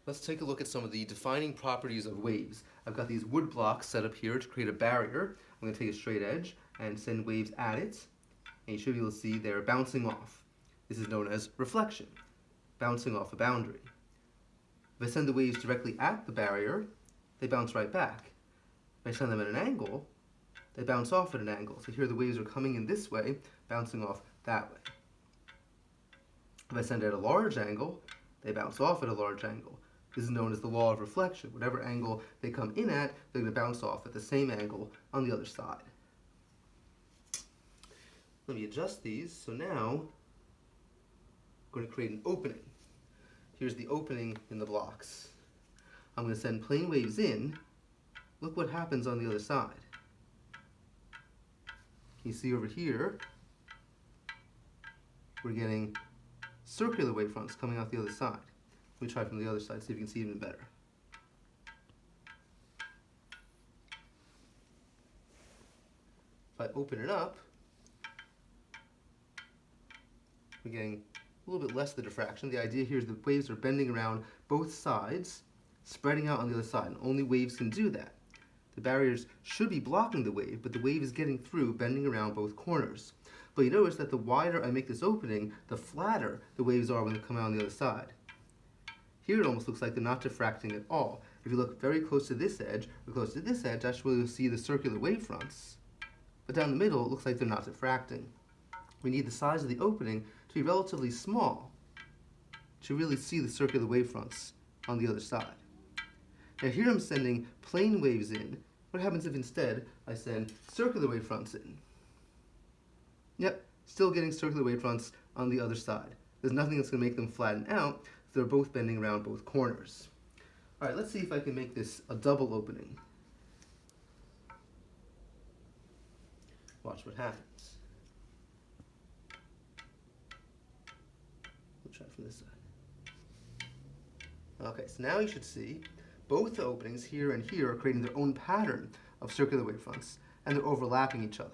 Let's take a look at some of the defining properties of waves. I've got these wood blocks set up here to create a barrier. I'm going to take a straight edge and send waves at it, and you should be able to see they're bouncing off. This is known as reflection, bouncing off a boundary. If I send the waves directly at the barrier, they bounce right back. If I send them at an angle, they bounce off at an angle. So here the waves are coming in this way, bouncing off that way. If I send it at a large angle, they bounce off at a large angle. This is known as the law of reflection. Whatever angle they come in at, they're going to bounce off at the same angle on the other side. Let me adjust these. So now I'm going to create an opening. Here's the opening in the blocks. I'm going to send plane waves in. Look what happens on the other side. Can you see over here, we're getting circular wavefronts coming out the other side. Let me try from the other side, see if you can see even better. If I open it up, we're getting a little bit less of the diffraction. The idea here is the waves are bending around both sides, spreading out on the other side, and only waves can do that. The barriers should be blocking the wave, but the wave is getting through, bending around both corners. But you notice that the wider I make this opening, the flatter the waves are when they come out on the other side. Here it almost looks like they're not diffracting at all. If you look very close to this edge, or close to this edge, that's where you'll see the circular wavefronts. But down the middle, it looks like they're not diffracting. We need the size of the opening to be relatively small to really see the circular wavefronts on the other side. Now here I'm sending plane waves in. What happens if instead I send circular wavefronts in? Yep, still getting circular wavefronts on the other side. There's nothing that's going to make them flatten out, so they're both bending around both corners. All right, let's see if I can make this a double opening. Watch what happens. We'll try from this side. Okay, so now you should see both the openings here and here are creating their own pattern of circular wavefronts, and they're overlapping each other.